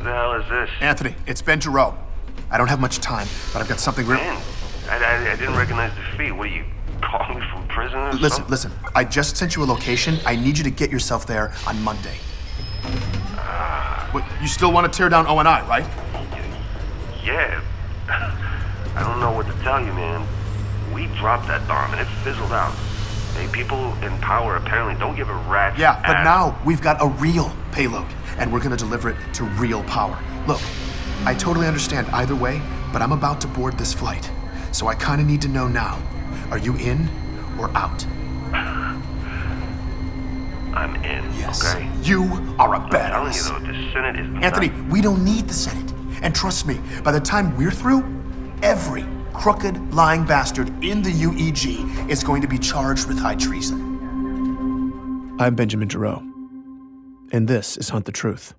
the hell is this? Anthony, it's Ben Giroux. I don't have much time, but I've got something real... Ben? I didn't recognize the feet. What are you, calling me from prison or something? Listen. I just sent you a location. I need you to get yourself there on Monday. What, you still want to tear down O&I, right? Yeah. I don't know what to tell you, man. We dropped that bomb and it fizzled out. Hey, people in power apparently don't give a rat's Yeah, but ass. now we've got a real payload, and we're gonna deliver it to real power. Look, I totally understand either way, but I'm about to board this flight, so I kinda need to know now. Are you in or out? I'm in, Yes. okay? You are a I'm telling you badass. though, the Senate is Anthony, not... we don't need the Senate. And trust me, by the time we're through, every crooked, lying bastard in the UEG is going to be charged with high treason. I'm Benjamin Giroux, and this is Hunt the Truth.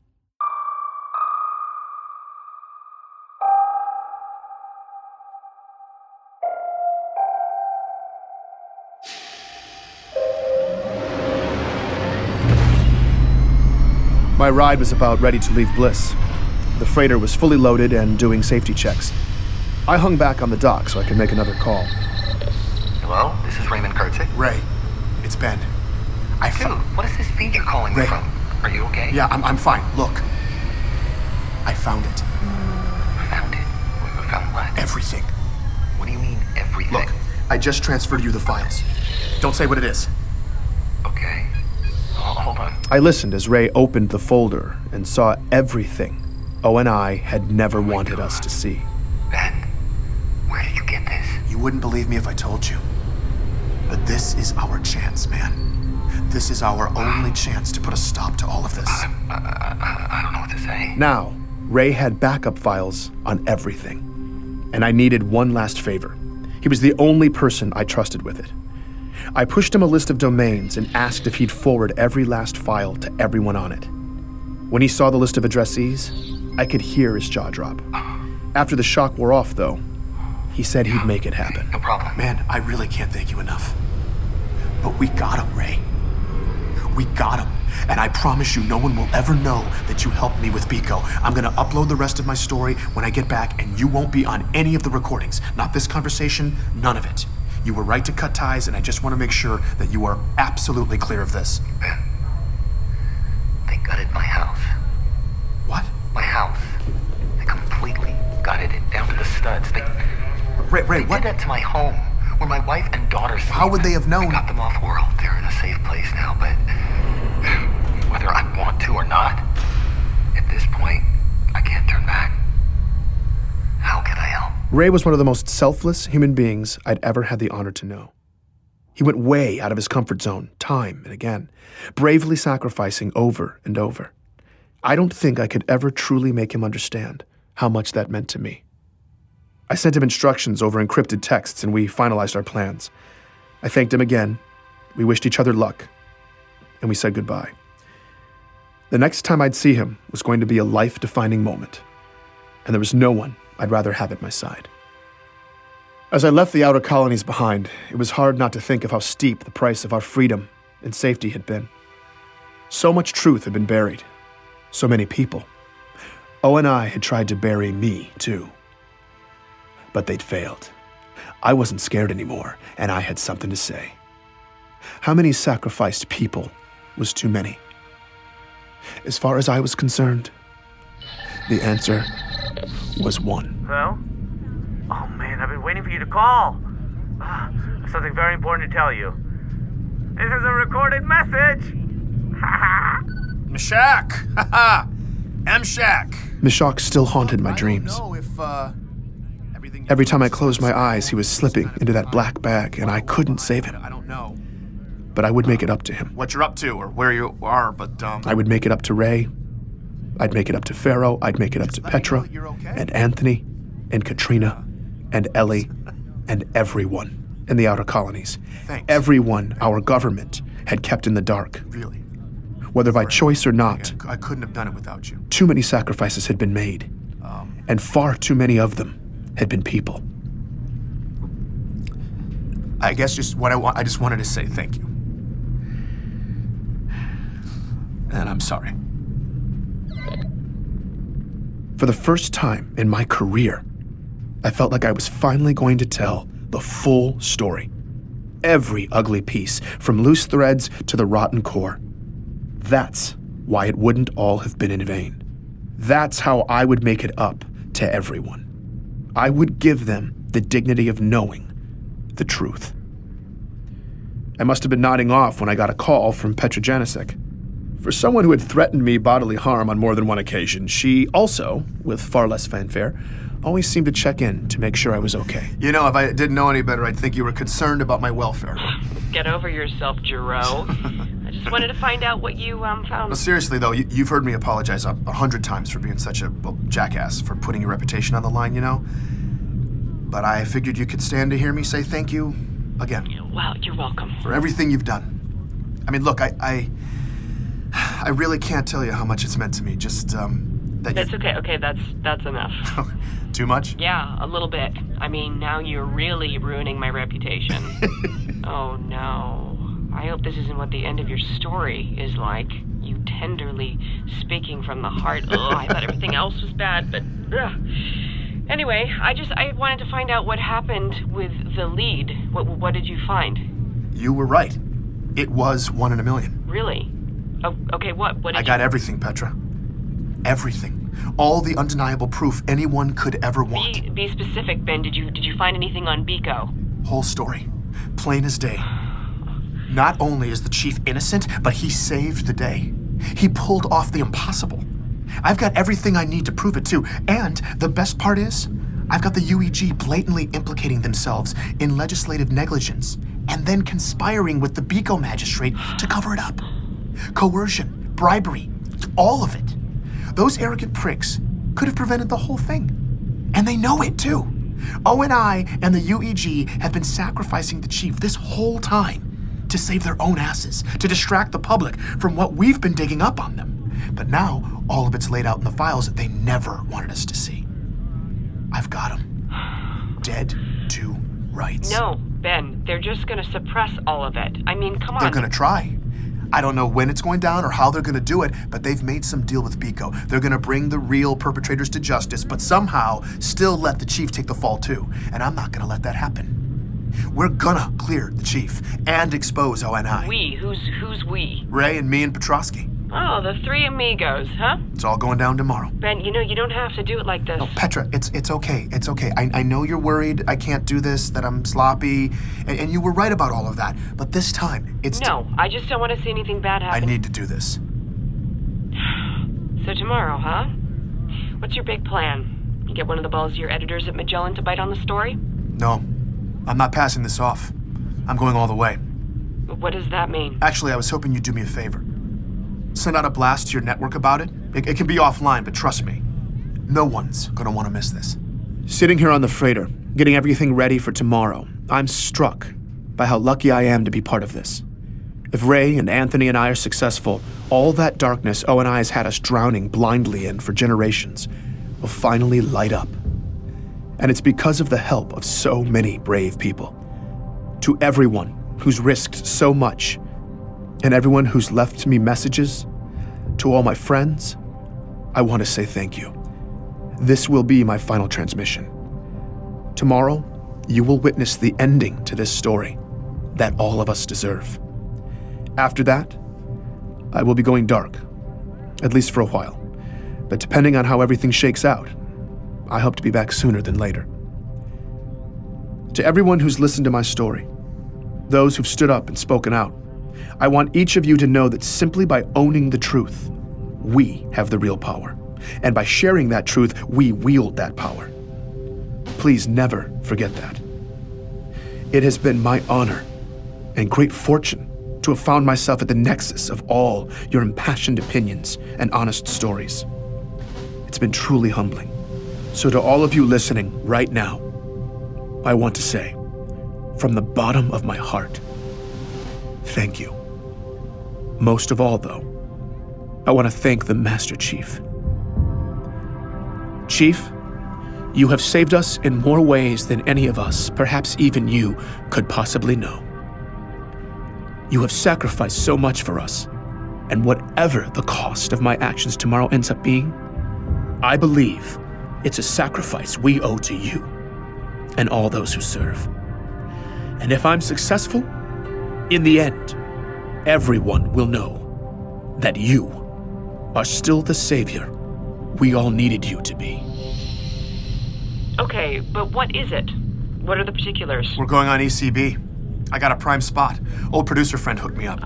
My ride was about ready to leave Bliss. The freighter was fully loaded and doing safety checks. I hung back on the dock so I could make another call. Hello, this is Raymond Kurtzik. Ray, it's Ben. Dude, what is this feed you're calling me Ray. from? Are you okay? Yeah, I'm fine. Look. I found it. Found it? Found what? Everything. What do you mean, everything? Look, I just transferred you the files. Don't say what it is. Okay. Hold on. I listened as Ray opened the folder and saw everything O&I had never wanted us to see. Ben, where did you get this? You wouldn't believe me if I told you. But this is our chance, man. This is our only chance to put a stop to all of this. I don't know what to say. Now, Ray had backup files on everything. And I needed one last favor. He was the only person I trusted with it. I pushed him a list of domains and asked if he'd forward every last file to everyone on it. When he saw the list of addressees, I could hear his jaw drop. After the shock wore off, though, he said he'd make it happen. No problem. Man, I really can't thank you enough. But we got him, Ray. We got him. And I promise you, no one will ever know that you helped me with Pico. I'm gonna upload the rest of my story when I get back, and you won't be on any of the recordings. Not this conversation, none of it. You were right to cut ties, and I just want to make sure that you are absolutely clear of this. Ben, they gutted my house. What? My house. They completely gutted it down to the studs. They Ray, what? did that to my home, where my wife and daughter sleep. How would they have known? I got them off world. They're in a safe place now, but whether I want to or not, at this point, I can't turn back. How can I help? Ray was one of the most selfless human beings I'd ever had the honor to know. He went way out of his comfort zone, time and again, bravely sacrificing over and over. I don't think I could ever truly make him understand how much that meant to me. I sent him instructions over encrypted texts, and we finalized our plans. I thanked him again, we wished each other luck, and we said goodbye. The next time I'd see him was going to be a life-defining moment, and there was no one I'd rather have at my side. As I left the outer colonies behind, it was hard not to think of how steep the price of our freedom and safety had been. So much truth had been buried. So many people. O&I had tried to bury me, too. But they'd failed. I wasn't scared anymore, and I had something to say. How many sacrificed people was too many? As far as I was concerned, the answer was one. Hello? Oh man, I've been waiting for you to call. I have something very important to tell you. This is a recorded message. Meshach! Haha! M-Shack! Meshach still haunted my dreams. Every time I closed my eyes, he was slipping into that black bag, and I couldn't save him. I don't know. But I would make it up to him. What you're up to, or where you are, but I would make it up to Ray. I'd make it up to Pharaoh. I'd make it up to Petra, and Anthony, and Katrina, and Ellie, and everyone in the outer colonies. Thanks. Everyone our government had kept in the dark. Really? Whether by choice or not, I couldn't have done it without you. Too many sacrifices had been made, and far too many of them had been people. I guess just what I just wanted to say thank you. And I'm sorry. For the first time in my career, I felt like I was finally going to tell the full story. Every ugly piece, from loose threads to the rotten core. That's why it wouldn't all have been in vain. That's how I would make it up to everyone. I would give them the dignity of knowing the truth. I must have been nodding off when I got a call from Petra. For someone who had threatened me bodily harm on more than one occasion, she also, with far less fanfare, always seemed to check in to make sure I was okay. You know, if I didn't know any better, I'd think you were concerned about my welfare. Get over yourself, Jero. I just wanted to find out what you found. Well, seriously, though, you've heard me apologize 100 times for being such a jackass, for putting your reputation on the line, you know? But I figured you could stand to hear me say thank you again. Well, you're welcome. For everything you've done. I mean, look, I really can't tell you how much it's meant to me, just, that That's okay, that's enough. Too much? Yeah, a little bit. I mean, now you're really ruining my reputation. Oh, no. I hope this isn't what the end of your story is like. You tenderly speaking from the heart. Ugh, I thought everything else was bad, but... Ugh. Anyway, I wanted to find out what happened with the lead. What did you find? You were right. It was 1 in a million. Really? Oh, okay, what did I got everything, Petra. Everything. All the undeniable proof anyone could ever want. Be specific, Ben. Did you find anything on Biko? Whole story. Plain as day. Not only is the chief innocent, but he saved the day. He pulled off the impossible. I've got everything I need to prove it too. And the best part is, I've got the UEG blatantly implicating themselves in legislative negligence and then conspiring with the Biko magistrate to cover it up. Coercion, bribery, all of it. Those arrogant pricks could have prevented the whole thing. And they know it too. ONI and the UEG have been sacrificing the chief this whole time to save their own asses, to distract the public from what we've been digging up on them. But now, all of it's laid out in the files that they never wanted us to see. I've got them. Dead to rights. No, Ben, they're just gonna suppress all of it. I mean, come on. They're gonna try. I don't know when it's going down or how they're gonna do it, but they've made some deal with Biko. They're gonna bring the real perpetrators to justice, but somehow still let the chief take the fall too. And I'm not gonna let that happen. We're gonna clear the chief and expose ONI. We? Who's we? Ray and me and Petrosky. Oh, the three amigos, huh? It's all going down tomorrow. Ben, you know, you don't have to do it like this. No, Petra, it's okay. It's okay. I know you're worried I can't do this, that I'm sloppy, and you were right about all of that. But this time, it's... No, I just don't want to see anything bad happen. I need to do this. So tomorrow, huh? What's your big plan? You get one of the ballsier editors at Magellan to bite on the story? No, I'm not passing this off. I'm going all the way. What does that mean? Actually, I was hoping you'd do me a favor. Send out a blast to your network about it. It can be offline, but trust me, no one's gonna want to miss this. Sitting here on the freighter, getting everything ready for tomorrow, I'm struck by how lucky I am to be part of this. If Ray and Anthony and I are successful, all that darkness ONI has had us drowning blindly in for generations will finally light up. And it's because of the help of so many brave people. To everyone who's risked so much, and everyone who's left me messages, to all my friends, I want to say thank you. This will be my final transmission. Tomorrow, you will witness the ending to this story that all of us deserve. After that, I will be going dark, at least for a while. But depending on how everything shakes out, I hope to be back sooner than later. To everyone who's listened to my story, those who've stood up and spoken out, I want each of you to know that simply by owning the truth, we have the real power. And by sharing that truth, we wield that power. Please never forget that. It has been my honor and great fortune to have found myself at the nexus of all your impassioned opinions and honest stories. It's been truly humbling. So to all of you listening right now, I want to say, from the bottom of my heart, thank you. Most of all, though, I want to thank the Master Chief. Chief, you have saved us in more ways than any of us, perhaps even you, could possibly know. You have sacrificed so much for us, and whatever the cost of my actions tomorrow ends up being, I believe it's a sacrifice we owe to you and all those who serve. And if I'm successful, in the end, everyone will know that you are still the savior we all needed you to be. Okay, but what is it? What are the particulars? We're going on ECB. I got a prime spot. Old producer friend hooked me up.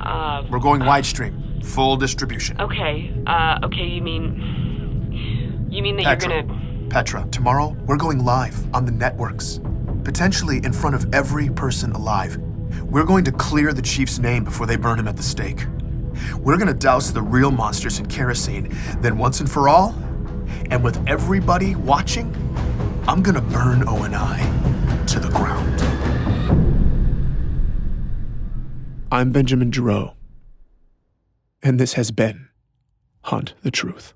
We're going widestream, full distribution. Okay, you mean that Petra. you're gonna... Petra, tomorrow we're going live on the networks, potentially in front of every person alive. We're going to clear the chief's name before they burn him at the stake. We're gonna douse the real monsters in kerosene, then once and for all, and with everybody watching, I'm gonna burn O&I to the ground. I'm Benjamin Giroux, and this has been Hunt the Truth.